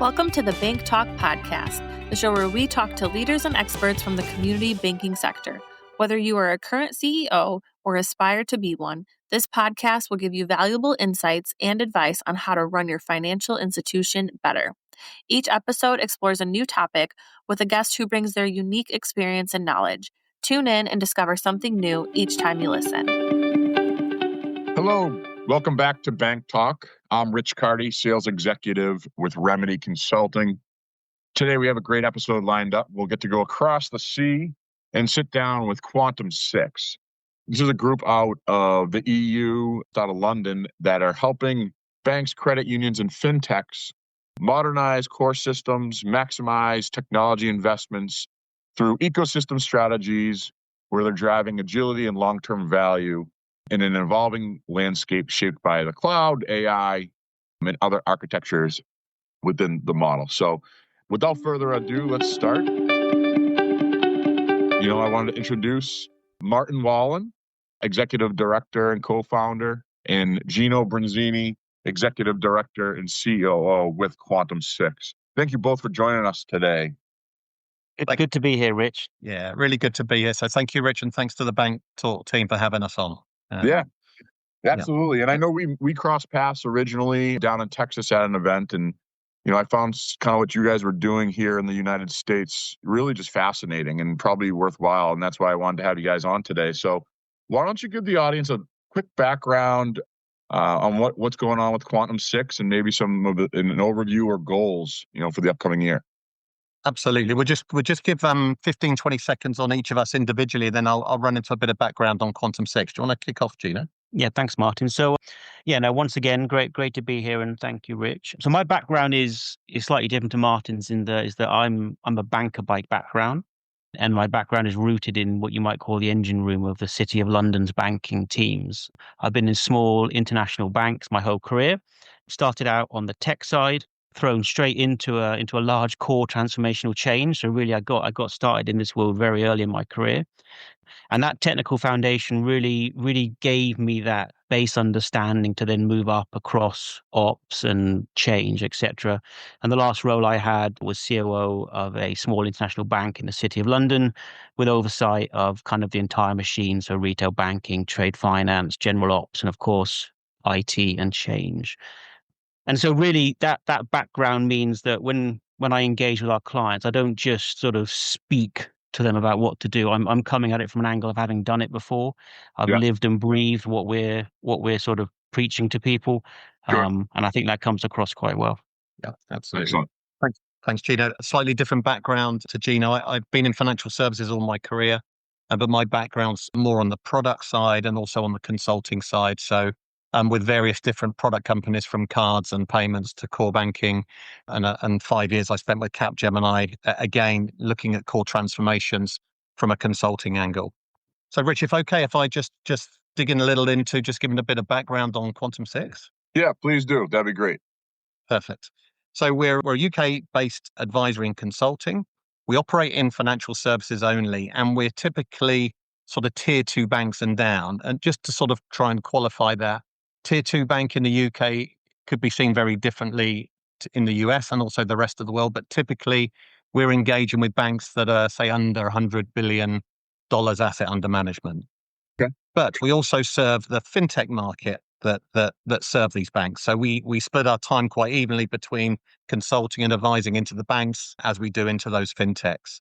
Welcome to the BankTalk podcast, the show where we talk to leaders and experts from the community banking sector. Whether you are a current CEO or aspire to be one, this podcast will give you valuable insights and advice on how to run your financial institution better. Each episode explores a new topic with a guest who brings their unique experience and knowledge. Tune in and discover something new each time you listen. Hello, welcome back to BankTalk. I'm Rich Carty, sales executive with Remedy Consulting. Today we have a great episode lined up. We'll get to go across the sea and sit down with Quantum 6. This is a group out of the EU, out of London, that are helping banks, credit unions, and fintechs modernize core systems, maximize technology investments through ecosystem strategies where they're driving agility and long-term value in an evolving landscape shaped by the cloud, AI, and other architectures within the model. So without further ado, let's start. I wanted to introduce Martin Wallen, Executive Director and Co-founder, and Gino Bronzini, Executive Director and COO with Quantum 6. Thank you both for joining us today. It's good to be here, Rich. Yeah, really good to be here. So thank you, Rich, and thanks to the BankTalk team for having us on. Yeah, absolutely. And I know we crossed paths originally down in Texas at an event, and I found kind of what you guys were doing here in the United States really just fascinating and probably worthwhile, and that's why I wanted to have you guys on today. So why don't you give the audience a quick background on what's going on with Quantum 6 and maybe some of an overview or goals, for the upcoming year. Absolutely. We'll just give 15, 20 seconds on each of us individually, then I'll run into a bit of background on Quantum 6. Do you want to kick off, Gino? Yeah, thanks, Martin. So, once again, great to be here, and thank you, Rich. So my background is slightly different to Martin's is that I'm a banker by background, and my background is rooted in what you might call the engine room of the City of London's banking teams. I've been in small international banks my whole career. Started out on the tech side, thrown straight into a large core transformational change. So really, I got started in this world very early in my career. And that technical foundation really gave me that base understanding to then move up across ops and change, etc. And the last role I had was COO of a small international bank in the City of London with oversight of kind of the entire machine. So retail banking, trade finance, general ops, and of course, IT and change. And so really that background means that when I engage with our clients, I don't just sort of speak to them about what to do. I'm coming at it from an angle of having done it before. I've lived and breathed what we're sort of preaching to people. Sure. And I think that comes across quite well. Yeah, absolutely. Excellent. Thanks, Gino. A slightly different background to Gino. I've been in financial services all my career, but my background's more on the product side and also on the consulting side. So with various different product companies from cards and payments to core banking. And 5 years I spent with Capgemini, again, looking at core transformations from a consulting angle. So Rich, if I just dig in a little into just giving a bit of background on Quantum 6. Yeah, please do. That'd be great. Perfect. So we're a UK-based advisory and consulting. We operate in financial services only, and we're typically sort of tier 2 banks and down. And just to sort of try and qualify that, Tier 2 bank in the UK could be seen very differently in the US and also the rest of the world. But typically, we're engaging with banks that are, say, under $100 billion asset under management. Okay. But we also serve the fintech market that serve these banks. So we split our time quite evenly between consulting and advising into the banks as we do into those fintechs.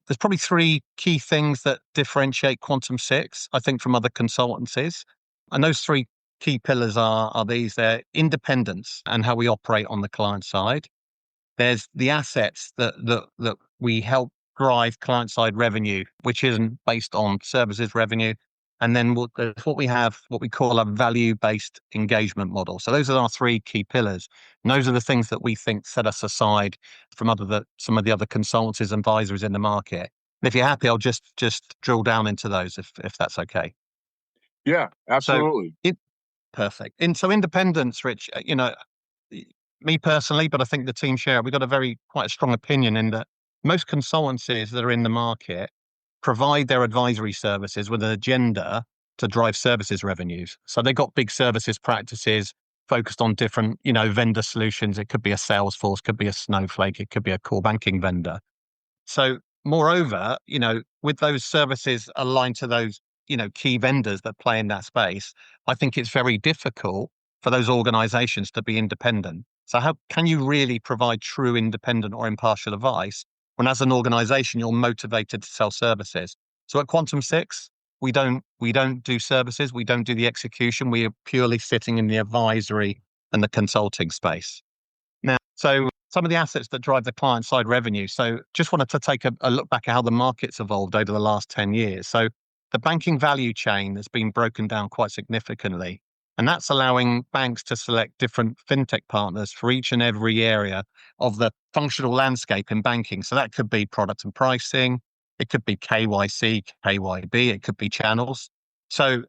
There's probably 3 key things that differentiate Quantum 6, I think, from other consultancies. And those 3 key pillars are these. They're independence and how we operate on the client side. There's the assets that we help drive client side revenue, which isn't based on services revenue. And then what we call a value-based engagement model. So those are our 3 key pillars. And those are the things that we think set us aside from some of the other consultancies and advisories in the market. And if you're happy, I'll just drill down into those if that's okay. Yeah, absolutely. Perfect. And so independence, Rich, me personally, but I think the team share, we've got quite a strong opinion in that most consultancies that are in the market provide their advisory services with an agenda to drive services revenues. So they've got big services practices focused on different, vendor solutions. It could be a Salesforce, could be a Snowflake, it could be a core banking vendor. So moreover, with those services aligned to those, key vendors that play in that space, I think it's very difficult for those organizations to be independent. So how can you really provide true independent or impartial advice when as an organization you're motivated to sell services? So at Quantum 6, we don't do services, we don't do the execution, we are purely sitting in the advisory and the consulting space. Now, so some of the assets that drive the client side revenue. So just wanted to take a look back at how the market's evolved over the last 10 years. So the banking value chain has been broken down quite significantly. And that's allowing banks to select different fintech partners for each and every area of the functional landscape in banking. So that could be product and pricing, it could be KYC, KYB, it could be channels. So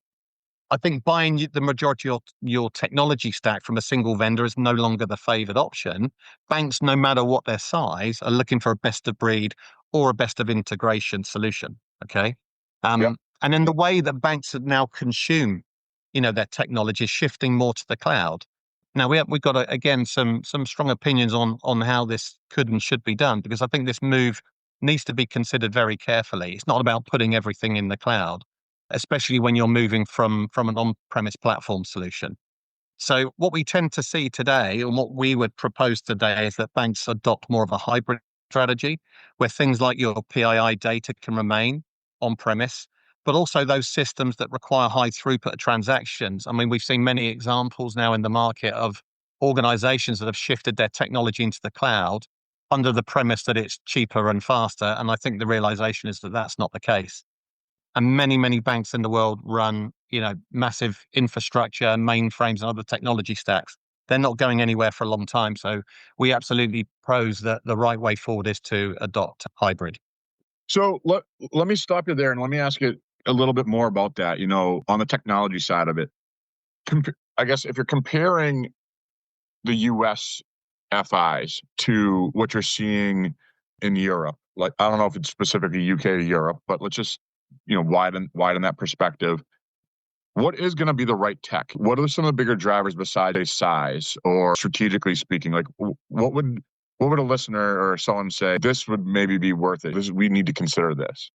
I think buying the majority of your technology stack from a single vendor is no longer the favored option. Banks, no matter what their size, are looking for a best of breed or a best of integration solution. Okay. Yep. And then the way that banks have now consume, their technology is shifting more to the cloud. Now we've got again some strong opinions on how this could and should be done, because I think this move needs to be considered very carefully. It's not about putting everything in the cloud, especially when you're moving from an on-premise platform solution. So what we tend to see today, and what we would propose today, is that banks adopt more of a hybrid strategy, where things like your PII data can remain on-premise, but also those systems that require high throughput transactions. I mean, we've seen many examples now in the market of organizations that have shifted their technology into the cloud under the premise that it's cheaper and faster. And I think the realization is that that's not the case. And many, many banks in the world run, massive infrastructure, mainframes, and other technology stacks. They're not going anywhere for a long time. So we absolutely propose that the right way forward is to adopt hybrid. So let me stop you there and let me ask you a little bit more about that, on the technology side of it. I guess if you're comparing the US FIs to what you're seeing in Europe, like, I don't know if it's specifically UK to Europe, but let's just, widen that perspective. What is going to be the right tech? What are some of the bigger drivers besides a size, or strategically speaking? Like, what would a listener or someone say, this would maybe be worth it? We need to consider this.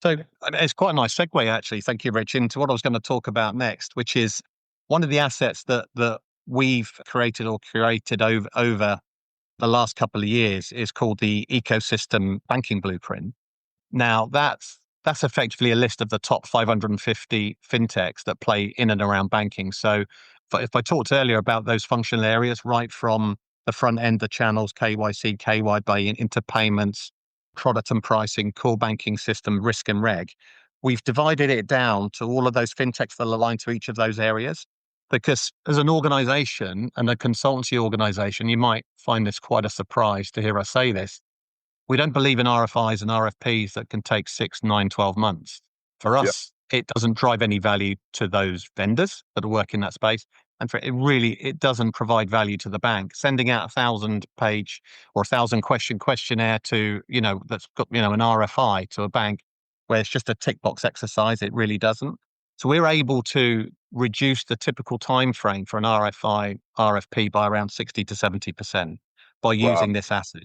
So it's quite a nice segue, actually. Thank you, Rich, into what I was going to talk about next, which is one of the assets that we've created or curated over the last couple of years is called the Ecosystem Banking Blueprint. Now, that's effectively a list of the top 550 fintechs that play in and around banking. So if I talked earlier about those functional areas, right from the front end, the channels, KYC, KYB, into payments, product and pricing, core banking system, risk and reg, we've divided it down to all of those fintechs that align to each of those areas. Because as an organization and a consultancy organization, you might find this quite a surprise to hear us say this. We don't believe in RFIs and RFPs that can take 6, 9, 12 months. For us, It doesn't drive any value to those vendors that work in that space. And it doesn't provide value to the bank. Sending out 1,000-page or 1,000-question questionnaire to, that's got, an RFI to a bank where it's just a tick box exercise, it really doesn't. So we're able to reduce the typical time frame for an RFI, RFP by around 60 to 70% by using this asset.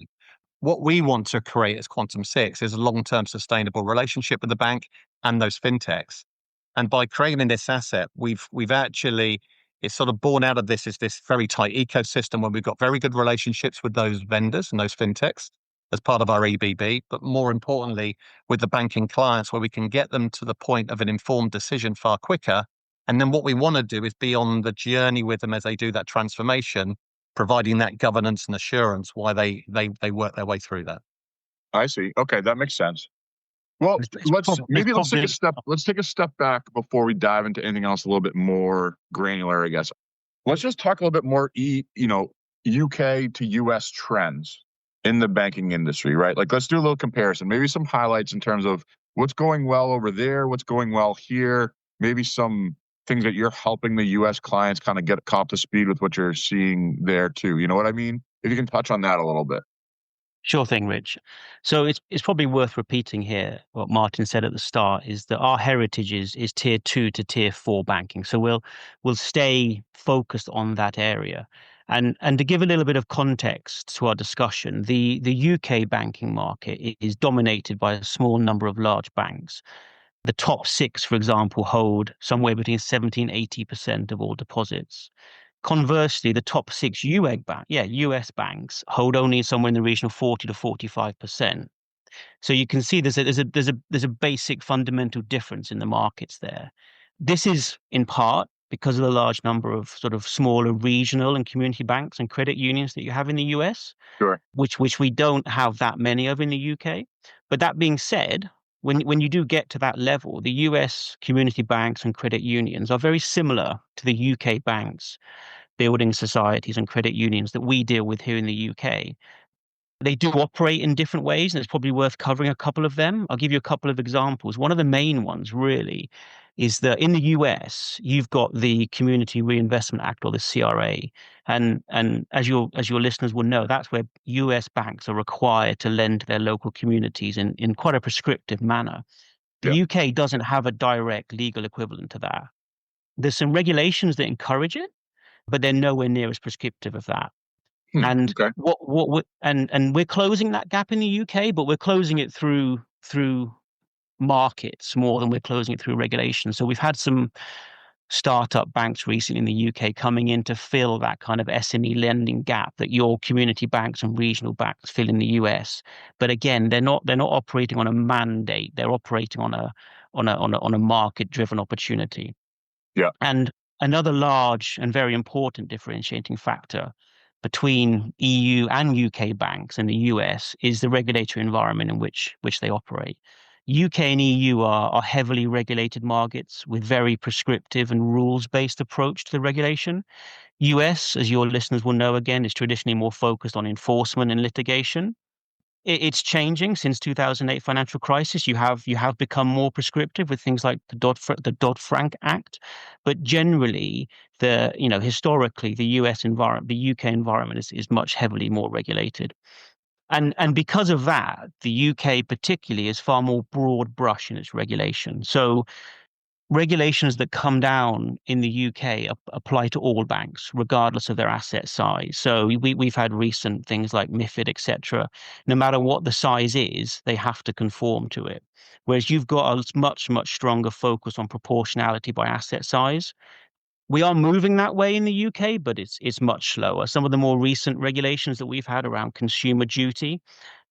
What we want to create as Quantum 6 is a long-term sustainable relationship with the bank and those fintechs. And by creating this asset, we've actually, it's sort of born out of this is this very tight ecosystem where we've got very good relationships with those vendors and those fintechs as part of our EBB, but more importantly, with the banking clients where we can get them to the point of an informed decision far quicker. And then what we want to do is be on the journey with them as they do that transformation, providing that governance and assurance while they work their way through that. I see. Okay, that makes sense. Well, let's take a step back before we dive into anything else a little bit more granular, I guess. Let's just talk a little bit more UK to US trends in the banking industry, right? Like, let's do a little comparison, maybe some highlights in terms of what's going well over there, what's going well here, maybe some things that you're helping the US clients kind of get caught up to speed with what you're seeing there too. You know what I mean? If you can touch on that a little bit. Sure thing, Rich. So it's probably worth repeating here what Martin said at the start is that our heritage is tier 2 to tier 4 banking. So we'll stay focused on that area. And to give a little bit of context to our discussion, the UK banking market is dominated by a small number of large banks. The top six, for example, hold somewhere between 70 and 80% of all deposits. Conversely, the top six US banks hold only somewhere in the region of 40 to 45%. So you can see there's a basic fundamental difference in the markets there. This is in part because of the large number of sort of smaller regional and community banks and credit unions that you have in the US, Sure. which we don't have that many of in the UK. But that being said, when you do get to that level, the US community banks and credit unions are very similar to the UK banks, building societies and credit unions that we deal with here in the UK. They do operate in different ways, and it's probably worth covering a couple of them. I'll give you a couple of examples. One of the main ones really is that in the US, you've got the Community Reinvestment Act, or the CRA. And as your listeners will know, that's where US banks are required to lend to their local communities in quite a prescriptive manner. The Yeah. UK doesn't have a direct legal equivalent to that. There's some regulations that encourage it, but they're nowhere near as prescriptive of that. And Okay. and we're closing that gap in the UK, but we're closing it through markets more than we're closing it through regulation. So we've had some startup banks recently in the UK coming in to fill that kind of SME lending gap that your community banks and regional banks fill in the US. But again, they're not operating on a mandate. They're operating on a market driven opportunity. Yeah. And another large and very important differentiating factor between EU and UK banks and the US is the regulatory environment in which they operate. UK and EU are heavily regulated markets with very prescriptive and rules-based approach to the regulation. US, as your listeners will know again, is traditionally more focused on enforcement and litigation. It's changing since 2008 financial crisis. You have become more prescriptive with things like the Dodd-Frank Act, but generally, historically, the US environment, the UK environment is much heavily more regulated. And because of that, the UK particularly is far more broad brush in its regulation. So regulations that come down in the UK apply to all banks, regardless of their asset size. So we've had recent things like MiFID, etc. No matter what the size is, they have to conform to it. Whereas you've got a much stronger focus on proportionality by asset size. We are moving that way in the UK, but it's much slower. Some of the more recent regulations that we've had around consumer duty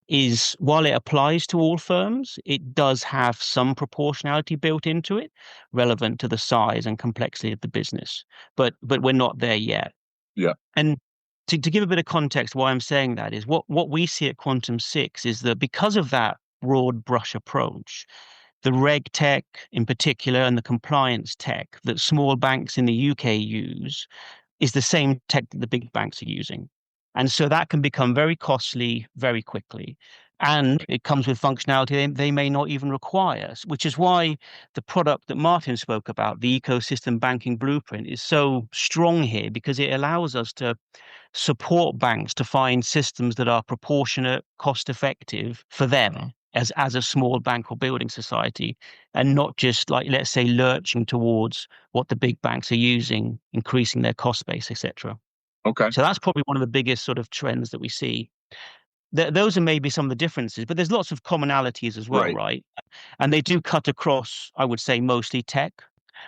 is, while it applies to all firms, it does have some proportionality built into it, relevant to the size and complexity of the business. But we're not there yet. Yeah. And to give a bit of context, why I'm saying that is what we see at Quantum 6 is that because of that broad brush approach, the reg tech in particular and the compliance tech that small banks in the UK use is the same tech that the big banks are using. And so that can become very costly very quickly. And it comes with functionality they may not even require, which is why the product that Martin spoke about, the ecosystem banking blueprint, is so strong here because it allows us to support banks to find systems that are proportionate, cost effective for them as a small bank or building society, and not just like, let's say, lurching towards what the big banks are using, increasing their cost base, etc. Okay. So that's probably one of the biggest sort of trends that we see. Those are maybe some of the differences, but there's lots of commonalities as well, right? And they do cut across, I would say, mostly tech.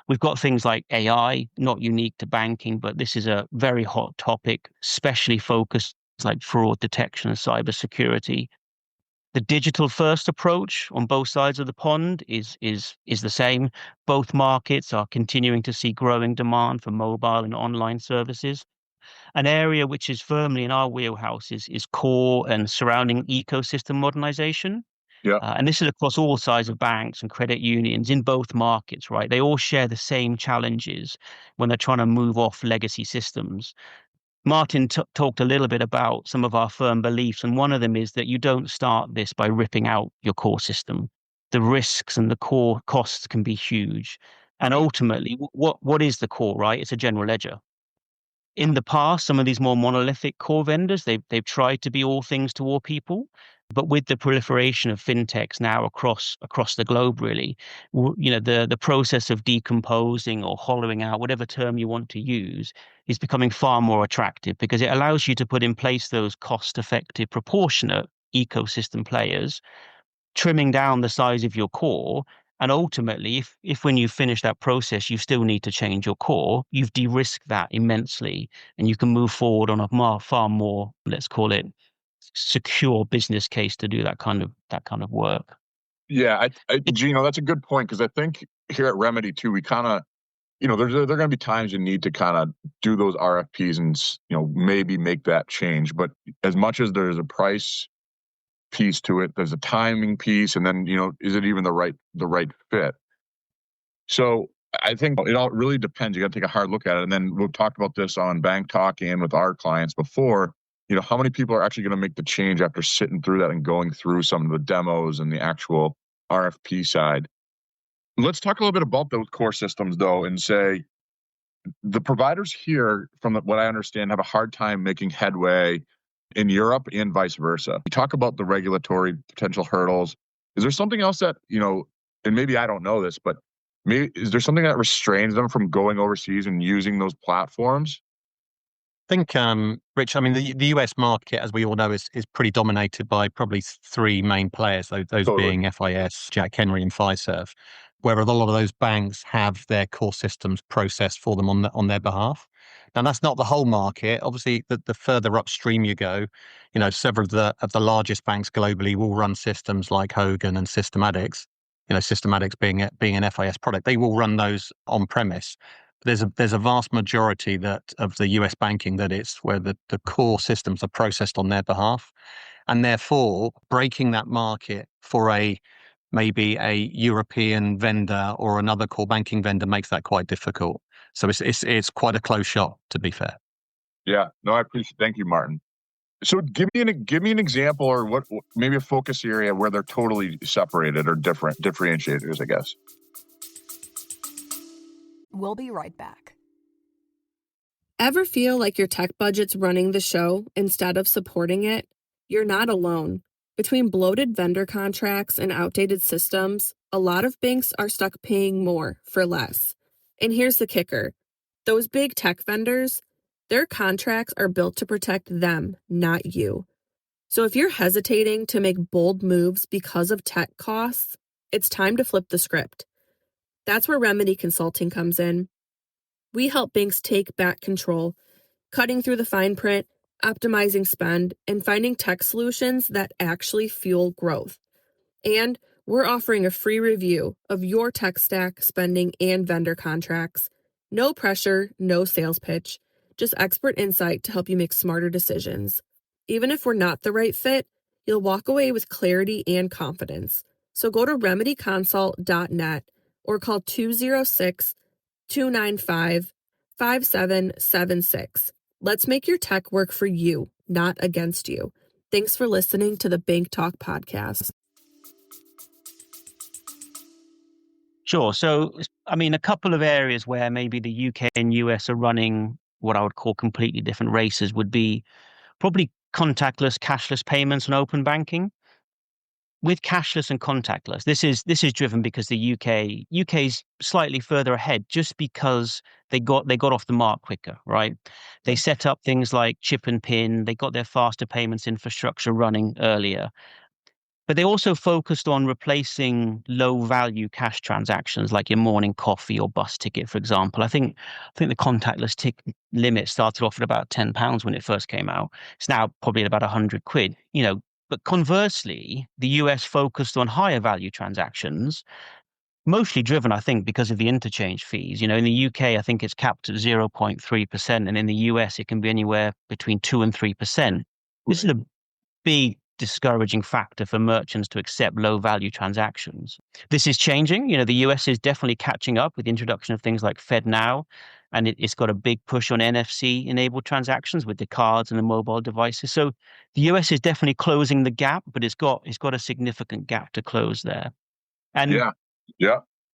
We've got things like AI, not unique to banking, but this is a very hot topic, especially focused like fraud detection and cybersecurity. The digital first approach on both sides of the pond is the same. Both markets are continuing to see growing demand for mobile and online services. An area which is firmly in our wheelhouse is core and surrounding ecosystem modernization. Yeah. And this is across all sizes of banks and credit unions in both markets, right? They all share the same challenges when they're trying to move off legacy systems. Martin talked a little bit about some of our firm beliefs, and one of them is that you don't start this by ripping out your core system. The risks and the core costs can be huge. And ultimately, what is the core, right? It's a general ledger. In the past, some of these more monolithic core vendors, they've tried to be all things to all people. But with the proliferation of fintechs now across the globe, really, the process of decomposing or hollowing out, whatever term you want to use, is becoming far more attractive because it allows you to put in place those cost-effective, proportionate ecosystem players, trimming down the size of your core. And ultimately, if when you finish that process, you still need to change your core, you've de-risked that immensely, and you can move forward on a far more, let's call it, secure business case to do that kind of work. Yeah, Gino, that's a good point because I think here at Remedy too, we kind of, there are going to be times you need to kind of do those RFPs and maybe make that change. But as much as there's a price piece to it, there's a timing piece, and then is it even the right fit? So I think it all really depends. You got to take a hard look at it, and then we've talked about this on BankTalk and with our clients before. How many people are actually going to make the change after sitting through that and going through some of the demos and the actual RFP side? Let's talk a little bit about those core systems, though, and say the providers here, from what I understand, have a hard time making headway in Europe and vice versa. We talk about the regulatory potential hurdles. Is there something else that, and maybe I don't know this, but is there something that restrains them from going overseas and using those platforms? I think, Rich, I mean, the US market, as we all know, is pretty dominated by probably three main players, those Totally. being FIS, Jack Henry, and Fiserv, where a lot of those banks have their core systems processed for them on their behalf. Now, that's not the whole market. Obviously, the further upstream you go, several of the largest banks globally will run systems like Hogan and Systematics. Systematics being an FIS product, they will run those on premise. There's a vast majority of the US banking that it's where the core systems are processed on their behalf, and therefore breaking that market for maybe a European vendor or another core banking vendor makes that quite difficult. So it's quite a close shot, to be fair. Yeah, no, I appreciate. Thank you, Martin. So give me an example, or what maybe a focus area where they're totally separated or different differentiators, I guess. We'll be right back. Ever feel like your tech budget's running the show instead of supporting it? You're not alone. Between bloated vendor contracts and outdated systems, a lot of banks are stuck paying more for less. And here's the kicker. Those big tech vendors, their contracts are built to protect them, not you. So if you're hesitating to make bold moves because of tech costs, it's time to flip the script. That's where Remedy Consulting comes in. We help banks take back control, cutting through the fine print, optimizing spend, and finding tech solutions that actually fuel growth. And we're offering a free review of your tech stack, spending, and vendor contracts. No pressure, no sales pitch, just expert insight to help you make smarter decisions. Even if we're not the right fit, you'll walk away with clarity and confidence. So go to remedyconsult.net or call 206-295-5776. Let's make your tech work for you, not against you. Thanks for listening to the BankTalk podcast. Sure. So, I mean, a couple of areas where maybe the UK and US are running what I would call completely different races would be probably contactless, cashless payments and open banking. With cashless and contactless, this is driven because the UK's slightly further ahead just because they got off the mark quicker, right? They set up things like chip and pin, they got their faster payments infrastructure running earlier. But they also focused on replacing low value cash transactions like your morning coffee or bus ticket, for example. I think the contactless ticket limit started off at about £10 when it first came out. It's now probably at about £100. But conversely, the US focused on higher value transactions, mostly driven, I think, because of the interchange fees. In the UK, I think it's capped at 0.3%, and in the US, it can be anywhere between 2 and 3%. This is a big discouraging factor for merchants to accept low value transactions. This is changing. The US is definitely catching up with the introduction of things like FedNow, and it's got a big push on NFC enabled transactions with the cards and the mobile devices. So the US is definitely closing the gap, but it's got a significant gap to close there. And yeah.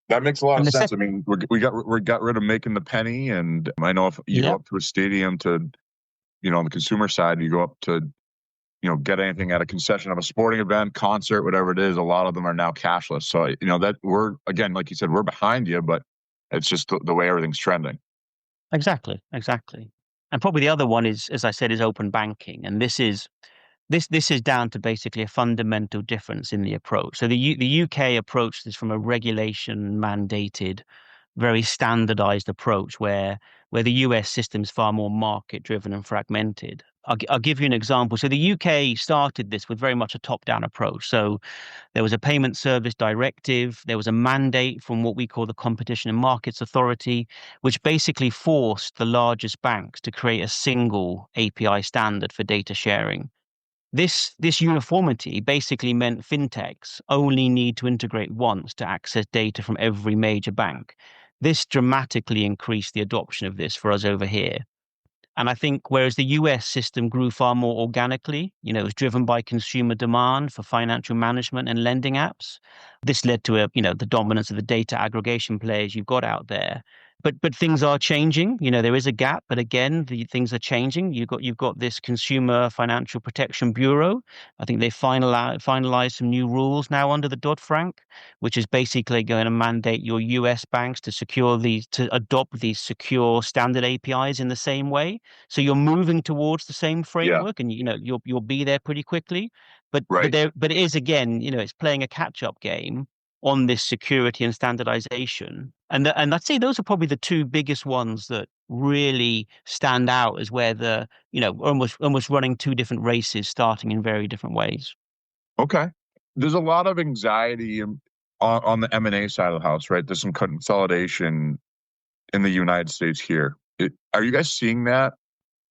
That makes a lot And of the sense. second, I mean, we got rid of making the penny, and I know if you go yeah, up to a stadium to, on the consumer side, you go up to, get anything at a concession of a sporting event, concert, whatever it is. A lot of them are now cashless. So that we're, again, like you said, we're behind you, but it's just the way everything's trending. exactly, exactly. And probably the other one is, as I said, is open banking, and this is down to basically a fundamental difference in the approach. So the UK approach is from a regulation mandated, very standardized approach where the US system is far more market driven and fragmented. I'll give you an example. So the UK started this with very much a top down approach. So there was a payment service directive. There was a mandate from what we call the Competition and Markets Authority, which basically forced the largest banks to create a single API standard for data sharing. This uniformity basically meant fintechs only need to integrate once to access data from every major bank. This dramatically increased the adoption of this for us over here. And I think whereas the US system grew far more organically, it was driven by consumer demand for financial management and lending apps. This led to the dominance of the data aggregation players you've got out there. But things are changing. There is a gap, but again, the things are changing. You've got this Consumer Financial Protection Bureau. I think they finalized some new rules now under the Dodd-Frank, which is basically going to mandate your US banks to adopt these secure standard APIs in the same way. So you're moving towards the same Yeah. framework, and you'll be there pretty quickly. But Right. but it is, again, it's playing a catch-up game on this security and standardization. And I'd say those are probably the two biggest ones that really stand out as where the almost running two different races, starting in very different ways. Okay. There's a lot of anxiety on the M&A side of the house, right? There's some consolidation in the United States here. Are you guys seeing that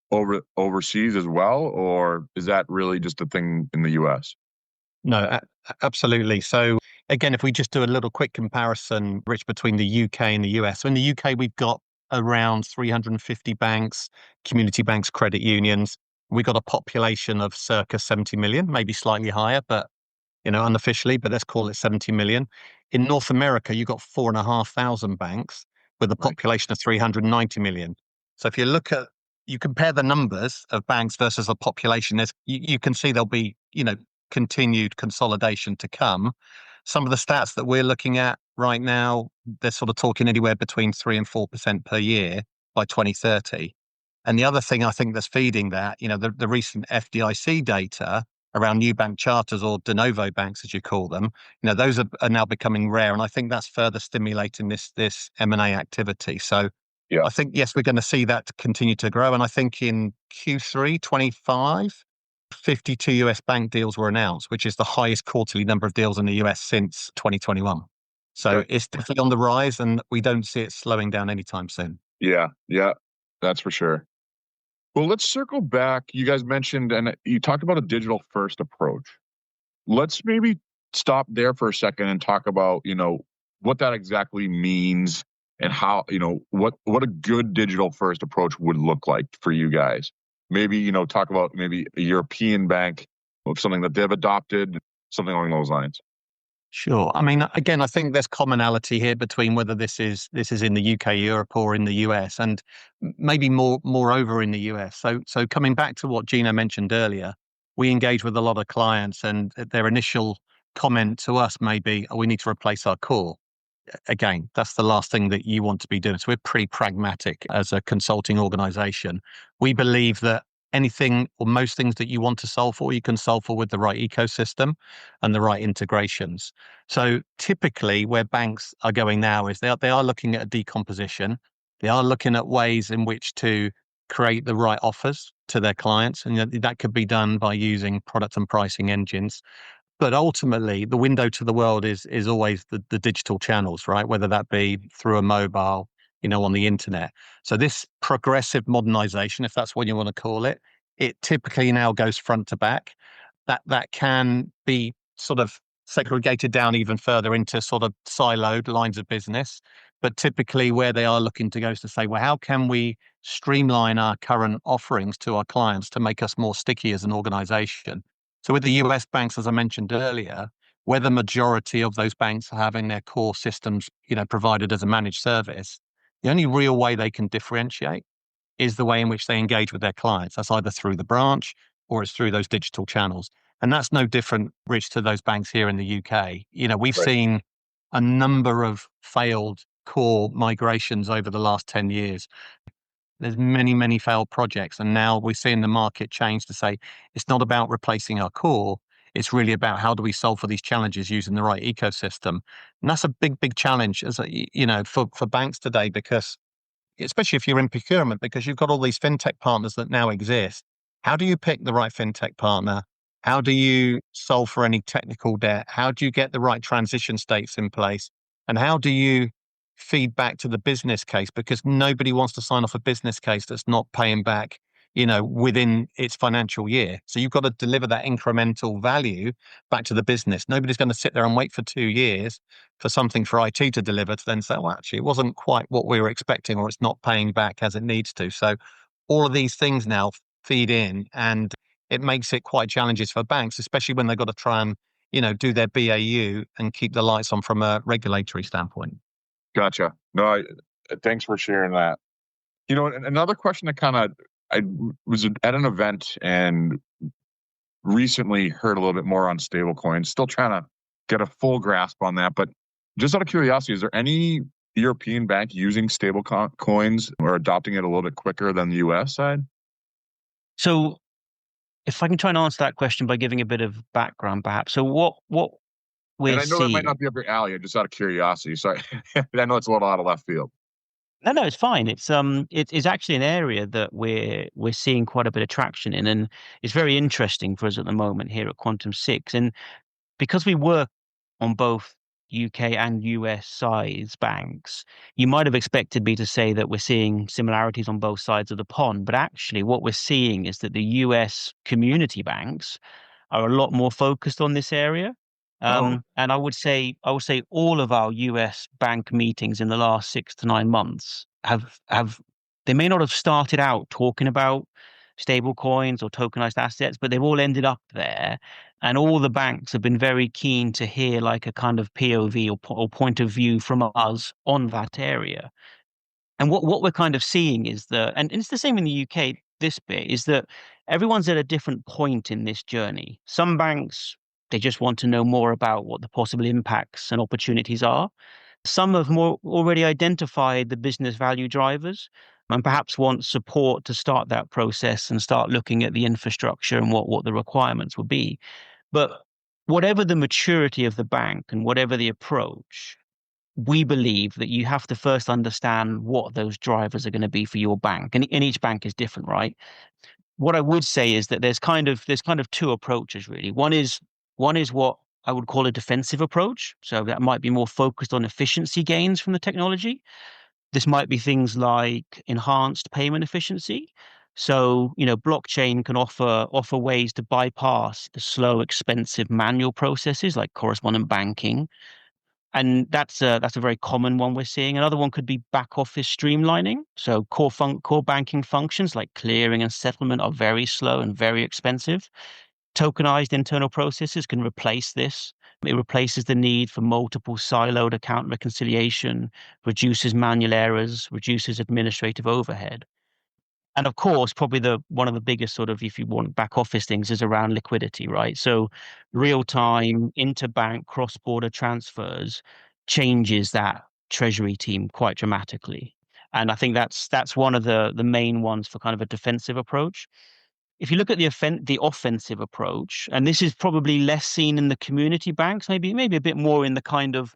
overseas as well, or is that really just a thing in the US? No, absolutely. So again, if we just do a little quick comparison, Rich, between the UK and the US. So in the UK, we've got around 350 banks, community banks, credit unions. We've got a population of circa 70 million, maybe slightly higher, but unofficially, but let's call it 70 million. In North America, you've got 4,500 banks with a Right. population of 390 million. So if you compare the numbers of banks versus the population, you can see there'll be, continued consolidation to come. Some of the stats that we're looking at right now, they're sort of talking anywhere between 3 and 4% per year by 2030. And the other thing I think that's feeding that, the recent FDIC data around new bank charters, or de novo banks, as you call them, those are now becoming rare. And I think that's further stimulating this M&A activity. So Yeah. I think, yes, we're going to see that continue to grow. And I think in Q3 25, 52 US bank deals were announced, which is the highest quarterly number of deals in the US since 2021. So Okay. it's definitely on the rise, and we don't see it slowing down anytime soon. Yeah. Yeah. That's for sure. Well, let's circle back. You guys mentioned, and you talked about a digital first approach. Let's maybe stop there for a second and talk about, what that exactly means, and how, what a good digital first approach would look like for you guys. Maybe, talk about maybe a European bank of something that they've adopted, something along those lines. Sure. I mean, again, I think there's commonality here between whether this is in the UK, Europe, or in the US, and maybe moreover in the US. So coming back to what Gino mentioned earlier, we engage with a lot of clients, and their initial comment to us may be, "Oh, we need to replace our core." Again, that's the last thing that you want to be doing. So we're pretty pragmatic as a consulting organization. We believe that anything or most things that you want to solve for, you can solve for with the right ecosystem and the right integrations. So typically where banks are going now is they are looking at a decomposition. They are looking at ways in which to create the right offers to their clients. And that could be done by using product and pricing engines. But ultimately, the window to the world is always the digital channels, right? Whether that be through a mobile, on the internet. So this progressive modernization, if that's what you want to call it, it typically now goes front to back. That can be sort of segregated down even further into sort of siloed lines of business. But typically where they are looking to go is to say, well, how can we streamline our current offerings to our clients to make us more sticky as an organization? So with the US banks, as I mentioned earlier, where the majority of those banks are having their core systems, provided as a managed service, the only real way they can differentiate is the way in which they engage with their clients. That's either through the branch or it's through those digital channels. And that's no different, Rich, to those banks here in the UK. We've Right. seen a number of failed core migrations over the last 10 years. There's many, many failed projects. And now we're seeing the market change to say it's not about replacing our core. It's really about how do we solve for these challenges using the right ecosystem. And that's a big, big challenge for banks today, because especially if you're in procurement, because you've got all these fintech partners that now exist. How do you pick the right fintech partner? How do you solve for any technical debt? How do you get the right transition states in place? And how do you feed back to the business case? Because nobody wants to sign off a business case that's not paying back, within its financial year. So you've got to deliver that incremental value back to the business. Nobody's going to sit there and wait for 2 years for something for IT to deliver to then say, well, actually, it wasn't quite what we were expecting, or it's not paying back as it needs to. So all of these things now feed in, and it makes it quite challenging for banks, especially when they've got to try and, do their BAU and keep the lights on from a regulatory standpoint. Gotcha. No, thanks for sharing that. Another question that I was at an event and recently heard a little bit more on stablecoins, still trying to get a full grasp on that. But just out of curiosity, is there any European bank using stable coins or adopting it a little bit quicker than the US side? So if I can try and answer that question by giving a bit of background, perhaps. So what we're And I know that might seeing. not be up your alley, just out of curiosity. So I know it's a little out of left field. No, it's fine. It's actually an area that we're seeing quite a bit of traction in, and it's very interesting for us at the moment here at Quantum Six. And because we work on both UK and US size banks, you might have expected me to say that we're seeing similarities on both sides of the pond, but actually what we're seeing is that the US community banks are a lot more focused on this area. And I would say all of our US bank meetings in the last 6 to 9 months have they may not have started out talking about stable coins or tokenized assets, but they've all ended up there. And all the banks have been very keen to hear like a kind of POV or point of view from us on that area. And what we're kind of seeing is that, and it's the same in the UK, this bit, is that everyone's at a different point in this journey. Some banks, they just want to know more about what the possible impacts and opportunities are. Some have more already identified the business value drivers and perhaps want support to start that process and start looking at the infrastructure and what the requirements would be. But whatever the maturity of the bank and whatever the approach, we believe that you have to first understand what those drivers are going to be for your bank. And each bank is different, right? What I would say is that there's kind of two approaches really. One is what I would call a defensive approach. So that might be more focused on efficiency gains from the technology. This might be things like enhanced payment efficiency. So, blockchain can offer ways to bypass the slow, expensive manual processes like correspondent banking, and that's a very common one we're seeing. Another one could be back office streamlining. So core banking functions like clearing and settlement are very slow and very expensive. Tokenized internal processes can replace this. It replaces the need for multiple siloed account reconciliation, reduces manual errors, reduces administrative overhead. And of course, probably the one of the biggest sort of, if you want, back office things is around liquidity, right? So real time interbank cross-border transfers changes that treasury team quite dramatically. And I think that's one of the main ones for kind of a defensive approach. If you look at the offensive approach, and this is probably less seen in the community banks, maybe a bit more in the kind of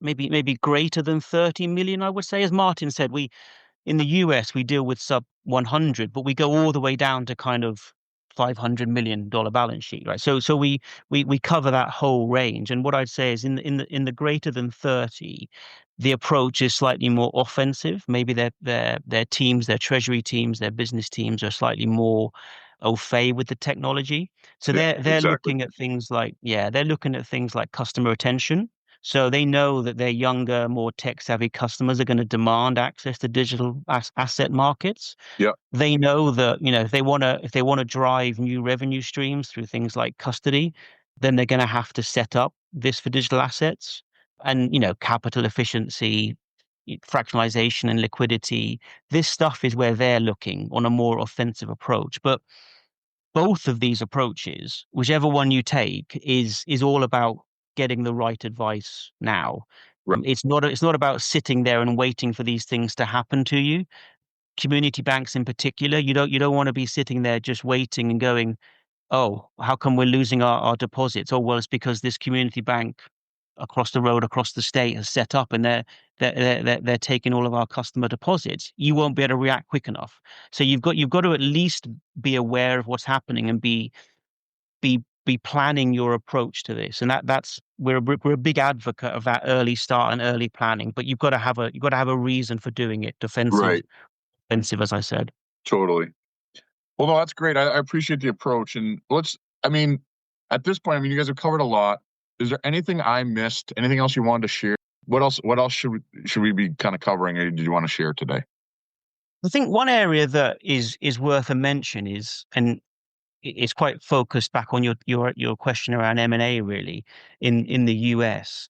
maybe greater than 30 million, I would say. As Martin said, in the US, we deal with sub 100, but we go all the way down to kind of $500 million balance sheet, right? So we cover that whole range. And what I'd say is in the greater than 30, the approach is slightly more offensive. Maybe their teams, their treasury teams, their business teams are slightly more au fait with the technology. So Yeah, they're exactly. looking at things like, they're looking at things like customer retention. So they know that their younger, more tech-savvy customers are going to demand access to digital asset markets. Yeah. They know that, if they want to drive new revenue streams through things like custody, then they're going to have to set up this for digital assets. And, capital efficiency, fractionalization and liquidity, this stuff is where they're looking on a more offensive approach. But both of these approaches, whichever one you take, is all about getting the right advice now. Right. It's not about sitting there and waiting for these things to happen to you. Community banks in particular, you don't want to be sitting there just waiting and going, oh, how come we're losing our deposits? Oh, well, it's because this community bank across the road, across the state has set up and they're taking all of our customer deposits. You won't be able to react quick enough. So you've got to at least be aware of what's happening and be planning your approach to this. And we're a big advocate of that early start and early planning, but you've got to have a reason for doing it. Defensive, offensive, as I said. Totally. Well, no, that's great. I appreciate the approach. And at this point, you guys have covered a lot. Is there anything I missed? Anything else you wanted to share? What else should we be kind of covering, or did you want to share today? I think one area that is worth a mention is, and it's quite focused back on your question around M&A really in the US.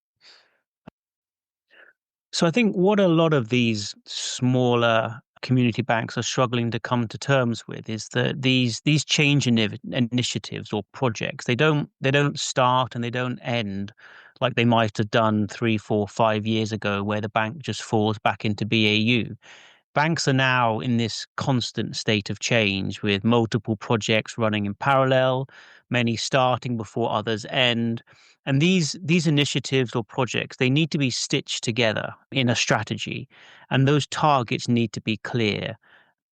So I think what a lot of these smaller community banks are struggling to come to terms with is that these change initiatives or projects, they don't start and they don't end like they might have done 3, 4, 5 years ago, where the bank just falls back into BAU. Banks are now in this constant state of change with multiple projects running in parallel, many starting before others end. And these initiatives or projects, they need to be stitched together in a strategy. And those targets need to be clear.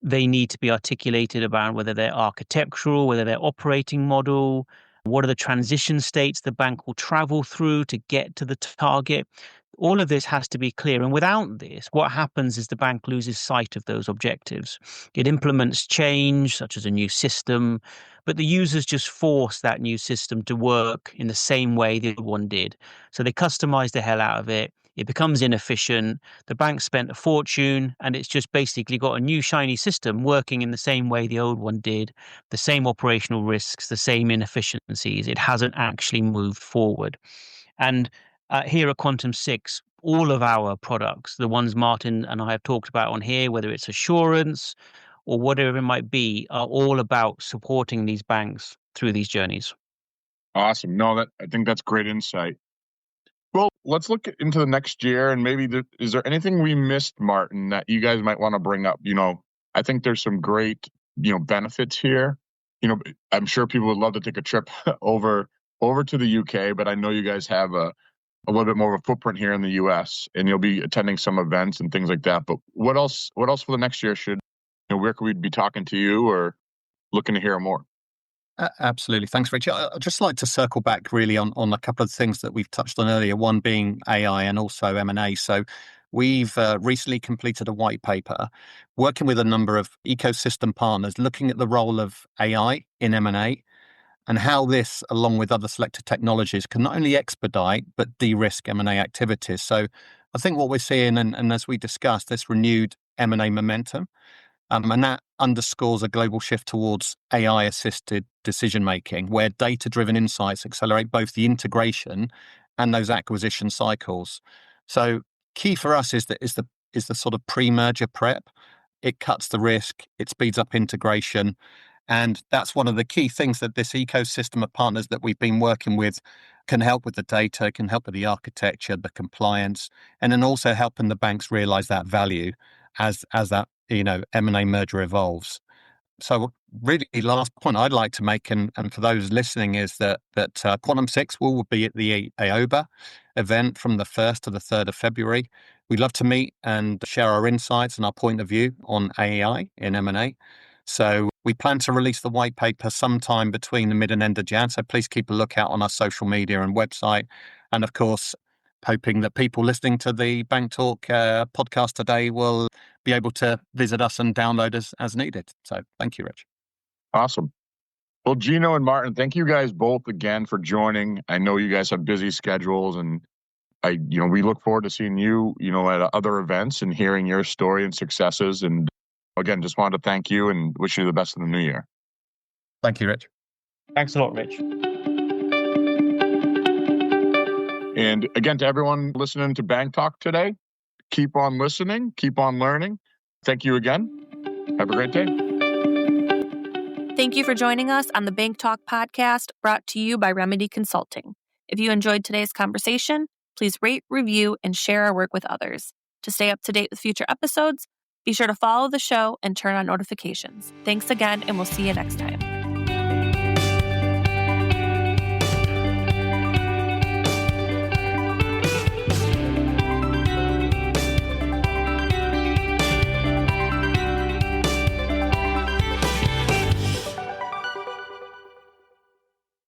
They need to be articulated about whether they're architectural, whether they're operating model, what are the transition states the bank will travel through to get to the target. All of this has to be clear. And without this, what happens is the bank loses sight of those objectives. It implements change, such as a new system, but the users just force that new system to work in the same way the old one did. So they customize the hell out of it. It becomes inefficient. The bank spent a fortune and it's just basically got a new shiny system working in the same way the old one did, the same operational risks, the same inefficiencies. It hasn't actually moved forward. And here at Quantum 6, all of our products, the ones Martin and I have talked about on here, whether it's assurance or whatever it might be, are all about supporting these banks through these journeys. Awesome. No, I think that's great insight. Well, let's look into the next year, and maybe is there anything we missed, Martin, that you guys might want to bring up? I think there's some great, benefits here. I'm sure people would love to take a trip over to the UK, but I know you guys have a little bit more of a footprint here in the US, and you'll be attending some events and things like that. But what else for the next year where could we be talking to you or looking to hear more? Absolutely. Thanks, Richard. I'd just like to circle back really on a couple of things that we've touched on earlier, one being AI and also M&A. So we've recently completed a white paper working with a number of ecosystem partners looking at the role of AI in M&A and how this, along with other selected technologies, can not only expedite but de-risk M&A activities. So I think what we're seeing, and as we discussed, this renewed M&A momentum, and that underscores a global shift towards AI-assisted decision-making, where data-driven insights accelerate both the integration and those acquisition cycles. So key for us is the sort of pre-merger prep. It cuts the risk, it speeds up integration, and that's one of the key things that this ecosystem of partners that we've been working with can help with the data, can help with the architecture, the compliance, and then also helping the banks realize that value as that M&A merger evolves. So really, last point I'd like to make, and for those listening, is that Quantum 6 will be at the AOBA event from the 1st to the 3rd of February. We'd love to meet and share our insights and our point of view on AI in M&A. So we plan to release the white paper sometime between the mid and end of Jan. So please keep a lookout on our social media and website. And of course, hoping that people listening to the BankTalk podcast today will be able to visit us and download us as needed. So thank you, Rich. Awesome. Well, Gino and Martin, thank you guys both again for joining. I know you guys have busy schedules, and we look forward to seeing you, at other events and hearing your story and successes. And again, just wanted to thank you and wish you the best in the new year. Thank you, Rich. Thanks a lot, Rich. And again, to everyone listening to BankTalk today, keep on listening, keep on learning. Thank you again. Have a great day. Thank you for joining us on the BankTalk podcast, brought to you by Remedy Consulting. If you enjoyed today's conversation, please rate, review, and share our work with others. To stay up to date with future episodes, be sure to follow the show and turn on notifications. Thanks again, and we'll see you next time.